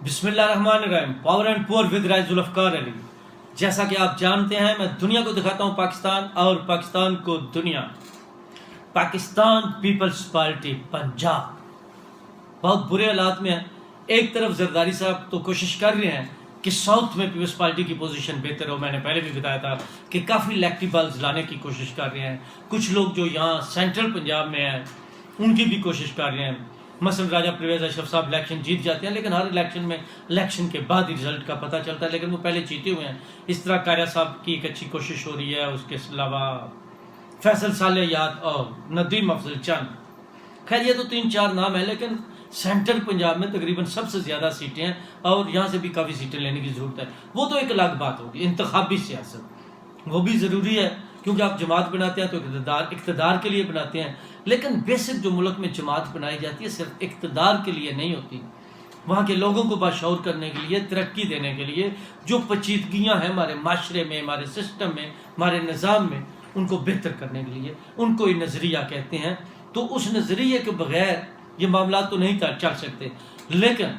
بسم اللہ الرحمن الرحیم. پاور اینڈ پور ود رائے ذوالفقار علی. جیسا کہ آپ جانتے ہیں میں دنیا کو دکھاتا ہوں پاکستان اور پاکستان کو دنیا. پاکستان پیپلز پارٹی پنجاب بہت برے حالات میں ہے. ایک طرف زرداری صاحب تو کوشش کر رہے ہیں کہ ساؤتھ میں پیپلز پارٹی کی پوزیشن بہتر ہو. میں نے پہلے بھی بتایا تھا کہ کافی الیکٹیبلز لانے کی کوشش کر رہے ہیں. کچھ لوگ جو یہاں سینٹرل پنجاب میں ہیں ان کی بھی کوشش کر رہے ہیں. مثلا راجہ پرویز اشرف صاحب الیکشن جیت جاتے ہیں لیکن ہر الیکشن میں الیکشن کے بعد ہی رزلٹ کا پتہ چلتا ہے، لیکن وہ پہلے جیتے ہوئے ہیں. اس طرح قاریہ صاحب کی ایک اچھی کوشش ہو رہی ہے. اس کے علاوہ فیصل صالح یاد اور ندیم افضل چند. خیر یہ تو 3-4 نام ہیں، لیکن سینٹرل پنجاب میں تقریباً سب سے زیادہ سیٹیں ہیں اور یہاں سے بھی کافی سیٹیں لینے کی ضرورت ہے. وہ تو ایک الگ بات ہوگی. انتخابی سیاست وہ بھی ضروری ہے کیونکہ آپ جماعت بناتے ہیں تو اقتدار کے لیے بناتے ہیں، لیکن بیسک جو ملک میں جماعت بنائی جاتی ہے صرف اقتدار کے لیے نہیں ہوتی. وہاں کے لوگوں کو باشعور کرنے کے لیے، ترقی دینے کے لیے، جو پیچیدگیاں ہیں ہمارے معاشرے میں، ہمارے سسٹم میں، ہمارے نظام میں، ان کو بہتر کرنے کے لیے. ان کو یہ نظریہ کہتے ہیں. تو اس نظریے کے بغیر یہ معاملات تو نہیں چل سکتے. لیکن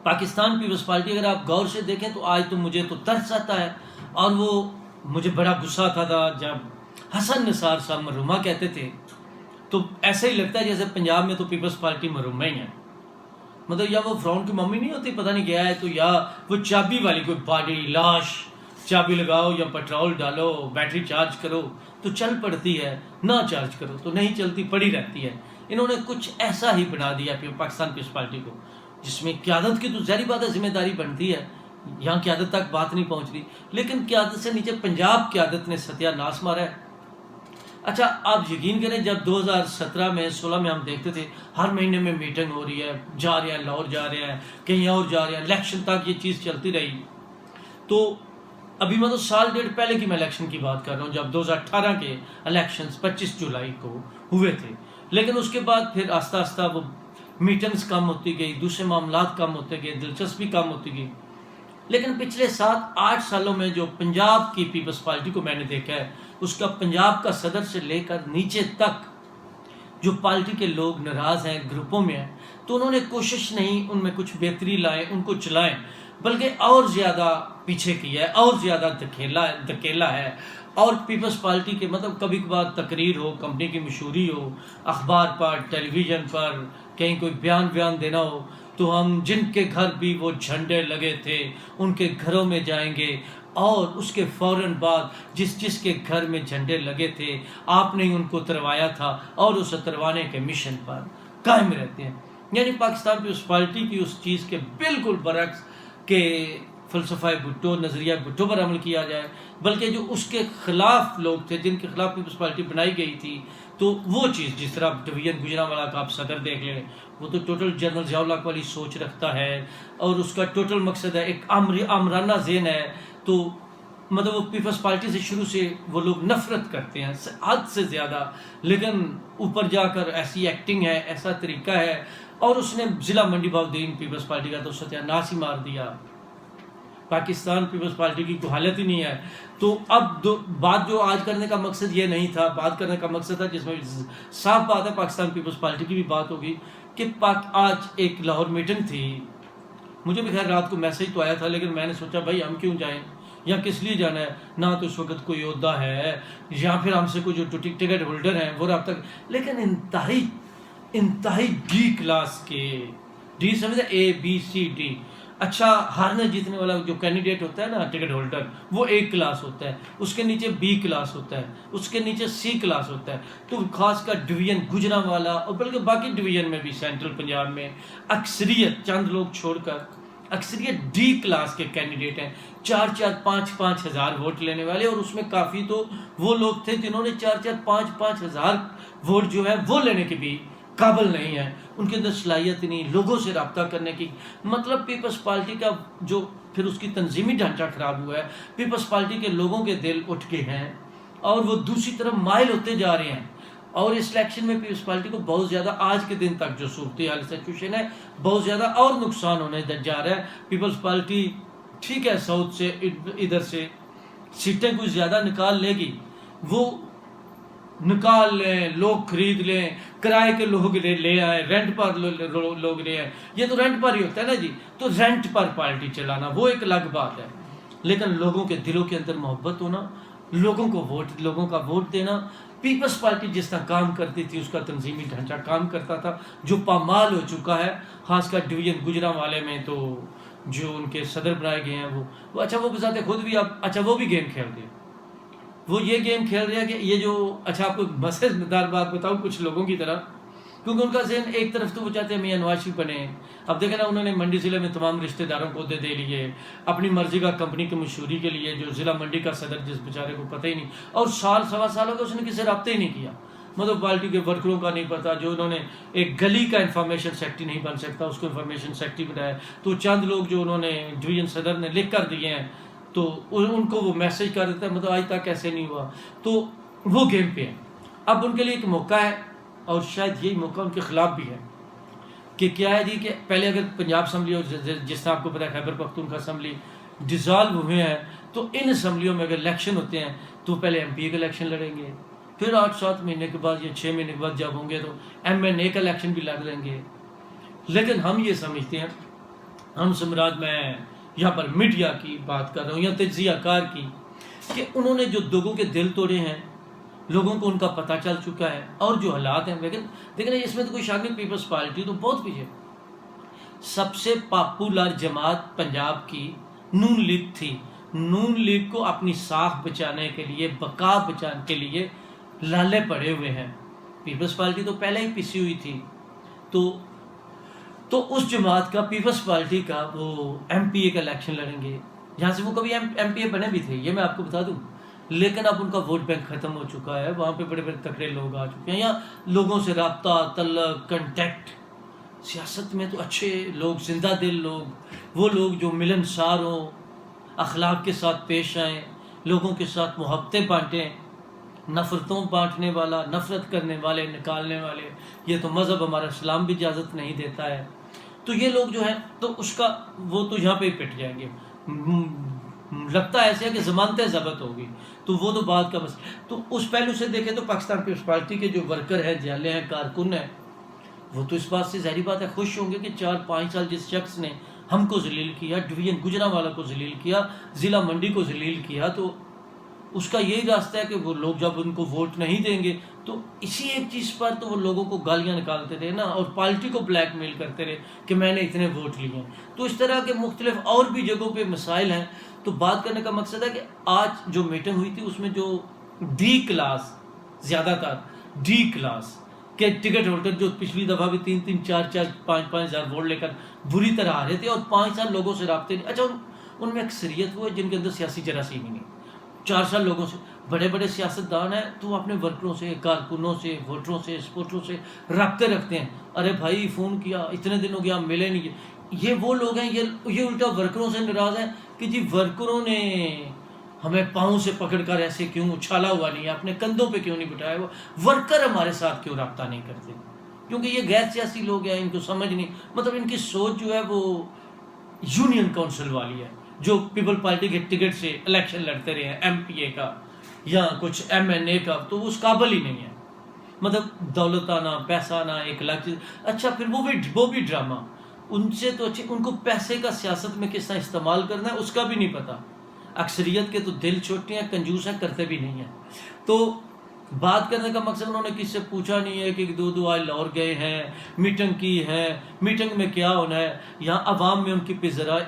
پاکستان پیپلز پارٹی اگر آپ غور سے دیکھیں تو آج تو مجھے تو ترس آتا ہے، اور وہ مجھے بڑا غصہ آتا تھا جب حسن نثار صاحب مرحومہ کہتے تھے. تو ایسا ہی لگتا ہے جیسے پنجاب میں تو پیپلز پارٹی مرحومہ ہی ہے. مطلب یا وہ فرعون کی ممی نہیں ہوتی پتہ نہیں کیا ہے، تو یا وہ چابی والی کوئی باڈی لاش، چابی لگاؤ یا پیٹرول ڈالو، بیٹری چارج کرو تو چل پڑتی ہے، نہ چارج کرو تو نہیں چلتی، پڑی رہتی ہے. انہوں نے کچھ ایسا ہی بنا دیا پاکستان پیپلز پارٹی کو، جس میں قیادت کی تو ظاہری بات ہے ذمہ داری بنتی ہے. یہاں قیادت تک بات نہیں پہنچ رہی، لیکن قیادت سے نیچے پنجاب قیادت نے ستیہ ناش مارا ہے. اچھا آپ یقین کریں جب 2017 میں 16 میں ہم دیکھتے تھے ہر مہینے میں میٹنگ ہو رہی ہے، جا رہے ہیں لاہور، جا رہے ہیں کہیں اور جا رہے ہیں، الیکشن تک یہ چیز چلتی رہی. تو ابھی میں تو سال ڈیڑھ پہلے کی میں الیکشن کی بات کر رہا ہوں جب 2018 کے الیکشنز 25 جولائی کو ہوئے تھے. لیکن اس کے بعد پھر آہستہ آہستہ وہ میٹنگز کم ہوتی گئی، دوسرے معاملات کم ہوتے گئے، دلچسپی کم ہوتی گئی. لیکن پچھلے 7-8 سالوں میں جو پنجاب کی پیپلز پارٹی کو میں نے دیکھا ہے، اس کا پنجاب کا صدر سے لے کر نیچے تک جو پارٹی کے لوگ ناراض ہیں، گروپوں میں ہیں، تو انہوں نے کوشش نہیں ان میں کچھ بہتری لائیں، ان کو چلائیں، بلکہ اور زیادہ پیچھے کیا ہے، اور زیادہ دھکیلا ہے. اور پیپلز پارٹی کے مطلب کبھی کبھار تقریر ہو، کمپنی کی مشہوری ہو، اخبار پر، ٹیلی ویژن پر کہیں کوئی بیان دینا ہو، تو ہم جن کے گھر بھی وہ جھنڈے لگے تھے ان کے گھروں میں جائیں گے، اور اس کے فوراً بعد جس کے گھر میں جھنڈے لگے تھے آپ نے ان کو اتروایا تھا، اور اس اتروانے کے مشن پر قائم رہتے ہیں. یعنی پاکستان پیپلز پارٹی کی اس چیز کے بالکل برعکس کہ فلسفہ بھٹو، نظریہ بھٹو پر عمل کیا جائے، بلکہ جو اس کے خلاف لوگ تھے جن کے خلاف پیپلز پارٹی بنائی گئی تھی، تو وہ چیز جس طرح ڈویژن گجرانوالہ کا آپ صدر دیکھ لیں، وہ تو ٹوٹل جنرل ضیاء الحق والی سوچ رکھتا ہے، اور اس کا ٹوٹل مقصد ہے ایک آمرانہ ذہن ہے. تو مطلب وہ پیپلز پارٹی سے شروع سے وہ لوگ نفرت کرتے ہیں حد سے زیادہ، لیکن اوپر جا کر ایسی ایکٹنگ ہے، ایسا طریقہ ہے، اور اس نے ضلع منڈی بہاؤالدین پیپلز پارٹی کا تو ستیہ ناش ہی مار دیا. پاکستان پیپلز پارٹی کی کوئی حالت ہی نہیں ہے. تو اب بات جو آج کرنے کا مقصد یہ نہیں تھا، بات کرنے کا مقصد تھا جس میں صاف بات ہے پاکستان پیپلز پارٹی کی بھی بات ہوگی کہ آج ایک لاہور میٹنگ تھی. مجھے بھی خیر رات کو میسیج تو آیا تھا، لیکن میں نے سوچا بھائی ہم کیوں جائیں یا کس لیے جانا ہے، نہ تو اس وقت کوئی عہدہ ہے یا پھر ہم سے کوئی جو ٹکٹ ہولڈر ہیں وہ رابطہ، لیکن انتہائی ڈی کلاس کے، ڈی سمجھے ABCD. اچھا ہارنے جیتنے والا جو کینڈیڈیٹ ہوتا ہے نا ٹکٹ ہولڈر، وہ A کلاس ہوتا ہے، اس کے نیچے B کلاس ہوتا ہے، اس کے نیچے C کلاس ہوتا ہے. تو خاص کر ڈویژن گجرانوالہ اور بلکہ باقی ڈویژن میں بھی سینٹرل پنجاب میں اکثریت، چند لوگ چھوڑ کر اکثریت D کلاس کے کینڈیڈیٹ ہیں، 4-5 ہزار ووٹ لینے والے. اور اس میں کافی تو وہ لوگ تھے جنہوں نے 4-5 ہزار ووٹ جو ہے وہ لینے کے بھی قابل نہیں ہیں، ان کے اندر صلاحیت نہیں لوگوں سے رابطہ کرنے کی. مطلب پیپلز پارٹی کا جو پھر اس کی تنظیمی ڈھانچہ خراب ہوا ہے، پیپلز پارٹی کے لوگوں کے دل اٹھ کے ہیں اور وہ دوسری طرف مائل ہوتے جا رہے ہیں. اور اس الیکشن میں پیپلز پارٹی کو بہت زیادہ آج کے دن تک جو صورتحال سچویشن ہے بہت زیادہ اور نقصان ہونے جا رہا ہے. پیپلز پارٹی ٹھیک ہے ساؤتھ سے ادھر سے سیٹیں کچھ زیادہ نکال لے گی، وہ نکال لیں، لوگ خرید لیں، کرائے کے لوگ لے آئیں، رینٹ پر لوگ لے آئیں. یہ تو رینٹ پر ہی ہوتا ہے نا جی. تو رینٹ پر پارٹی چلانا وہ ایک الگ بات ہے. لیکن لوگوں کے دلوں کے اندر محبت ہونا، لوگوں کا ووٹ دینا. پیپلز پارٹی جس طرح کام کرتی تھی، اس کا تنظیمی ڈھانچہ کام کرتا تھا، جو پامال ہو چکا ہے. خاص کر ڈویژن گجرانوالے میں تو جو ان کے صدر بنائے گئے ہیں وہ اچھا وہ بتاتے خود بھی وہ بھی گیم کھیل رہے ہیں. وہ یہ گیم کھیل رہے ہیں کہ یہ جو اچھا آپ کو مزیدار بات بتاؤں کچھ لوگوں کی طرح، کیونکہ ان کا ذہن ایک طرف تو وہ چاہتے ہیں میاں نواز شریف بنے. اب دیکھیں نا، انہوں نے منڈی ضلع میں تمام رشتہ داروں کو عہدے دے لیے، اپنی مرضی کا کمپنی کی مشہوری کے لیے. جو ضلع منڈی کا صدر جس بیچارے کو پتہ ہی نہیں، اور سوا سال ہو گئے اس نے کسی سے رابطہ ہی نہیں کیا. مطلب پارٹی کے ورکروں کا نہیں پتا. جو انہوں نے ایک گلی کا انفارمیشن سیکٹری نہیں بن سکتا، اس کو انفارمیشن سیکٹری بنایا. تو چند لوگ جو انہوں نے ڈویژن صدر نے لکھ کر دیے ہیں، تو ان کو وہ میسج کر دیتا ہے. مطلب آج تک ایسے نہیں ہوا. تو وہ گیم پہ ہے. اب ان کے لیے ایک موقع ہے، اور شاید یہی موقع ان کے خلاف بھی ہے. کہ کیا ہے جی، کہ پہلے اگر پنجاب اسمبلی اور جس طرح آپ کو پتا ہے خیبر پختونخوا اسمبلی ڈیزالو ہوئے ہیں، تو ان اسمبلیوں میں اگر الیکشن ہوتے ہیں تو پہلے ایم پی اے کا الیکشن لڑیں گے، پھر 8-7 مہینے کے بعد یا 6 مہینے کے بعد جب ہوں گے تو ایم این اے کا الیکشن بھی لڑ لیں گے. لیکن ہم یہ سمجھتے ہیں، ہم سمراج میں یہاں پر میڈیا کی بات کر رہا ہوں یا تجزیہ کار کی، کہ انہوں نے جو لوگوں کے دل توڑے ہیں، لوگوں کو ان کا پتہ چل چکا ہے، اور جو حالات ہیں. لیکن دیکھیں اس میں تو کوئی شک نہیں، پیپلز پارٹی تو بہت پیچھے. سب سے پاپولر جماعت پنجاب کی نون لیگ تھی. نون لیگ کو اپنی ساکھ بچانے کے لیے، بقا بچانے کے لیے لالے پڑے ہوئے ہیں. پیپلز پارٹی تو پہلے ہی پسی ہوئی تھی. تو اس جماعت کا، پیپلز پارٹی کا، وہ ایم پی اے کا الیکشن لڑیں گے، جہاں سے وہ کبھی ایم پی اے بنے بھی تھے، یہ میں آپ کو بتا دوں. لیکن اب ان کا ووٹ بینک ختم ہو چکا ہے. وہاں پہ بڑے بڑے تکڑے لوگ آ چکے ہیں، یا لوگوں سے رابطہ، تعلق، کنٹیکٹ. سیاست میں تو اچھے لوگ، زندہ دل لوگ، وہ لوگ جو ملنسار ہوں، اخلاق کے ساتھ پیش آئیں، لوگوں کے ساتھ محبتیں بانٹیں. نفرتوں بانٹنے والا، نفرت کرنے والے، نکالنے والے، یہ تو مذہب ہمارا اسلام بھی اجازت نہیں دیتا ہے. تو یہ لوگ جو ہیں، تو اس کا وہ تو یہاں پہ ہی پٹ جائیں گے. لگتا ایسے ہے کہ ضمانتیں ضبط ہوگی، تو وہ تو بات کا مسئلہ. تو اس پہلو سے دیکھیں تو پاکستان پیپلز پارٹی کے جو ورکر ہیں، جالے ہیں، کارکن ہیں، وہ تو اس بات سے ظاہری بات ہے خوش ہوں گے کہ 4-5 سال جس شخص نے ہم کو ذلیل کیا، ڈویژن گجرانوالہ کو ذلیل کیا، ضلع منڈی کو ذلیل کیا، تو اس کا یہی راستہ ہے کہ وہ لوگ جب ان کو ووٹ نہیں دیں گے تو اسی ایک چیز پر تو وہ لوگوں کو گالیاں نکالتے رہے نا، اور پارٹی کو بلیک میل کرتے رہے کہ میں نے اتنے ووٹ لیے ہیں. تو اس طرح کے مختلف اور بھی جگہوں پہ مسائل ہیں. تو بات کرنے کا مقصد ہے کہ آج جو میٹنگ ہوئی تھی، اس میں جو ڈی کلاس، زیادہ تر ڈی کلاس کے ٹکٹ ہولڈر، جو پچھلی دفعہ بھی 3-3, 4-4, 5-5 ہزار ووٹ لے کر بری طرح آ رہے تھے، اور 5 سال لوگوں سے رابطے نہیں. اچھا، ان میں اکثریت وہ ہے جن کے اندر سیاسی جراثیم ہی نہیں. 4 سال لوگوں سے، بڑے بڑے سیاستدان ہیں تو وہ اپنے ورکروں سے، کارکنوں سے، ووٹروں سے، سپورٹروں سے رابطے رکھتے ہیں. ارے بھائی فون کیا، اتنے دن ہو گیا ہم ملے نہیں. یہ وہ لوگ ہیں، یہ الٹا ورکروں سے ناراض ہیں کہ جی ورکروں نے ہمیں پاؤں سے پکڑ کر ایسے کیوں اچھالا ہوا نہیں ہے، اپنے کندھوں پہ کیوں نہیں بٹھایا ہوا، ورکر ہمارے ساتھ کیوں رابطہ نہیں کرتے. کیونکہ یہ غیر سیاسی لوگ ہیں، ان کو سمجھ نہیں، مطلب ان کی سوچ جو ہے وہ یونین کونسل والی ہے. جو پیپل پارٹی کے ٹکٹ سے الیکشن لڑتے رہے ہیں، ایم پی اے کا یا کچھ ایم این اے کا، تو وہ اس قابل ہی نہیں ہے. مطلب دولت آنا، پیسہ آنا ایک الگ چیز. اچھا پھر وہ بھی ڈرامہ. ان سے تو اچھے، ان کو پیسے کا سیاست میں کس طرح استعمال کرنا ہے اس کا بھی نہیں پتا. اکثریت کے تو دل چھوٹے ہیں، کنجوس ہیں، کرتے بھی نہیں ہیں. تو بات کرنے کا مقصد انہوں نے کس سے پوچھا نہیں ہے کہ 2 آج لاہور گئے ہیں، میٹنگ کی ہے، میٹنگ میں کیا ہونا ہے. یہاں عوام میں ان کی پذرائی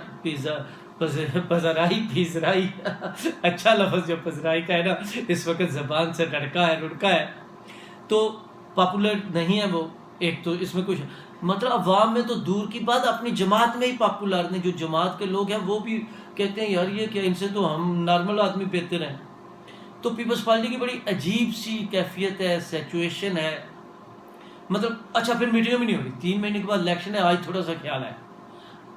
اچھا لفظ جو پذرائی کا ہے نا، اس وقت زبان سے رڑکا ہے. تو پاپولر نہیں ہے وہ. ایک تو اس میں کچھ مطلب عوام میں تو دور کی بات، اپنی جماعت میں ہی پاپولر نہیں. جو جماعت کے لوگ ہیں وہ بھی کہتے ہیں یار یہ کہ ان سے تو ہم نارمل آدمی بہتر ہیں. تو پیپلز پارٹی کی بڑی عجیب سی کیفیت ہے، سچویشن ہے. مطلب اچھا پھر میٹنگ بھی نہیں ہو رہی، 3 مہینے کے بعد الیکشن ہے. آج تھوڑا سا خیال ہے،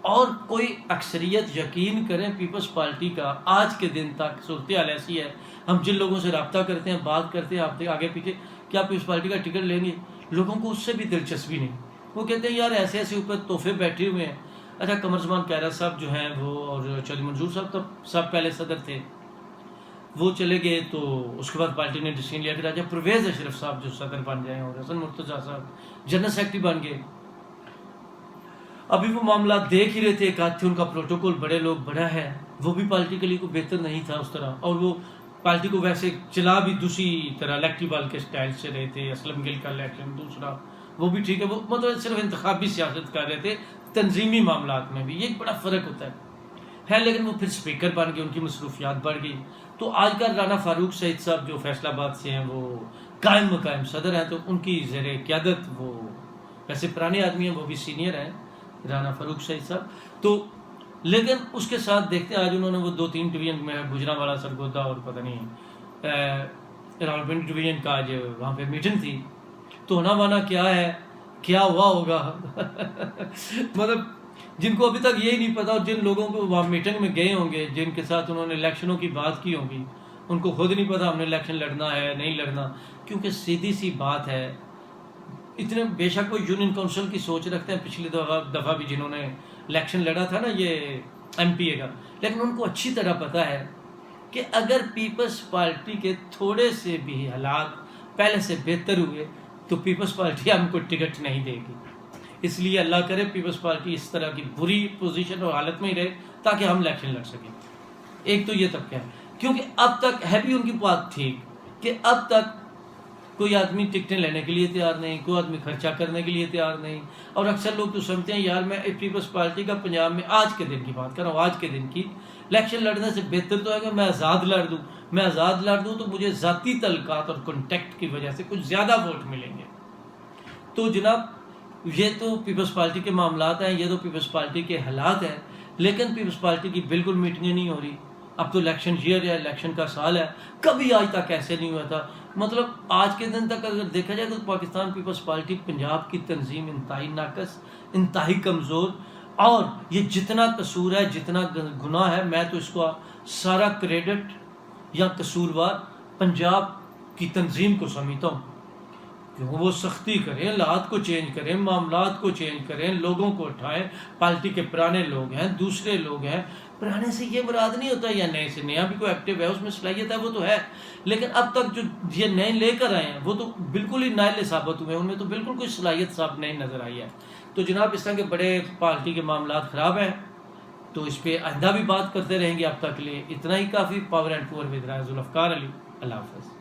اور کوئی اکثریت یقین کریں پیپلز پارٹی کا آج کے دن تک صورتحال ایسی ہے. ہم جن لوگوں سے رابطہ کرتے ہیں، بات کرتے ہیں، آپ آگے پیچھے، کیا پیپلز پارٹی کا ٹکٹ لیں گے، لوگوں کو اس سے بھی دلچسپی نہیں. وہ کہتے ہیں یار ایسے ایسے اوپر تحفے بیٹھے ہوئے ہیں. اچھا قمر زمان کیرا صاحب جو ہیں وہ، اور چودھری منظور صاحب تو سب پہلے صدر تھے. وہ چلے گئے تو اس کے بعد پارٹی نے ڈیسیژن لیا کہ راجہ پرویز اشرف صاحب جو صدر بن جائیں اور حسن مرتضیٰ صاحب جنرل سیکرٹری بن گئے. ابھی وہ معاملات دیکھ ہی رہے تھے. ایک آدھ تھے ان کا پروٹوکول بڑے لوگ بڑا ہے, وہ بھی پارٹی کے لیے کوئی بہتر نہیں تھا اس طرح, اور وہ پارٹی کو ویسے چلا بھی دوسری طرح الیکٹیبل کے سٹائل سے رہے تھے. اسلم گل کا الیکشن دوسرا, وہ بھی ٹھیک ہے, وہ مطلب صرف انتخابی سیاست کر رہے تھے, تنظیمی معاملات میں بھی یہ ایک بڑا فرق ہوتا ہے. لیکن وہ پھر اسپیکر بن گئے, ان کی مصروفیات بڑھ گئی. تو آج کل رانا فاروق سعید صاحب جو فیصل آباد سے ہیں وہ قائم مقام صدر ہیں, تو ان کی زیر قیادت, وہ ویسے پرانے آدمی ہیں, وہ بھی سینئر ہیں رانا فاروق سعید صاحب. تو لیکن اس کے ساتھ دیکھتے ہیں آج انہوں نے وہ 2-3 ڈویژن میں گجرانوالا سرگودا اور پتہ نہیں راولپنڈی ڈویژن کا آج وہاں پہ میٹنگ تھی. تو ہونا مانا کیا ہے, کیا ہوا ہوگا مطلب جن کو ابھی تک یہی نہیں پتا, اور جن لوگوں کو وہاں میٹنگ میں گئے ہوں گے, جن کے ساتھ انہوں نے الیکشنوں کی بات کی ہوگی, ان کو خود نہیں پتا ہم نے الیکشن لڑنا ہے نہیں لڑنا. کیونکہ سیدھی سی بات ہے, اتنے بے شک وہ یونین کونسل کی سوچ رکھتے ہیں, پچھلی دفعہ بھی جنہوں نے الیکشن لڑا تھا نا یہ ایم پی اے کا, لیکن ان کو اچھی طرح پتہ ہے کہ اگر پیپلز پارٹی کے تھوڑے سے بھی حالات پہلے سے بہتر ہوئے تو پیپلز پارٹی ہم کو ٹکٹ نہیں دے گی. اس لیے اللہ کرے پیپلز پارٹی اس طرح کی بری پوزیشن اور حالت میں ہی رہے تاکہ ہم الیکشن لڑ سکیں. ایک تو یہ طبقہ ہے, کیونکہ اب تک ہے بھی ان کی بات ٹھیک کہ اب تک کوئی آدمی ٹکٹیں لینے کے لیے تیار نہیں, کوئی آدمی خرچہ کرنے کے لیے تیار نہیں. اور اکثر لوگ تو سمجھتے ہیں یار میں پیپلز پارٹی کا پنجاب میں آج کے دن کی بات کر رہا ہوں, آج کے دن کی الیکشن لڑنے سے بہتر تو ہے کہ میں آزاد لڑ دوں. میں آزاد لڑ دوں تو مجھے ذاتی تعلقات اور کنٹیکٹ کی وجہ سے کچھ زیادہ ووٹ ملیں گے. تو جناب یہ تو پیپلز پارٹی کے معاملات ہیں, یہ تو پیپلز پارٹی کے حالات ہیں, لیکن پیپلز پارٹی کی بالکل میٹنگیں نہیں ہو رہی. اب تو الیکشن ایئر ہے, الیکشن کا سال ہے, کبھی آج تک ایسے نہیں ہوا تھا. مطلب آج کے دن تک اگر دیکھا جائے تو پاکستان پیپلز پارٹی پنجاب کی تنظیم انتہائی ناقص, انتہائی کمزور, اور یہ جتنا قصور ہے, جتنا گناہ ہے, میں تو اس کو سارا کریڈٹ یا قصوروار پنجاب کی تنظیم کو سمجھتا ہوں. کیونکہ وہ سختی کریں, حالات کو چینج کریں, معاملات کو چینج کریں, لوگوں کو اٹھائیں. پارٹی کے پرانے لوگ ہیں, دوسرے لوگ ہیں, پرانے سے یہ مراد نہیں ہوتا یا نئے سے, نیا بھی کوئی ایکٹیو ہے, اس میں صلاحیت ہے, وہ تو ہے, لیکن اب تک جو یہ نئے لے کر آئے ہیں وہ تو بالکل ہی نائل ثابت ہوئے ہیں, ان میں تو بالکل کوئی صلاحیت صاحب نہیں نظر آئی ہے. تو جناب اس طرح کے بڑے پارٹی کے معاملات خراب ہیں, تو اس پہ آئندہ بھی بات کرتے رہیں گے. اب تک کے لیے اتنا ہی کافی. پاور اینڈ پور ود راز ذوالفقار علی. اللہ حافظ.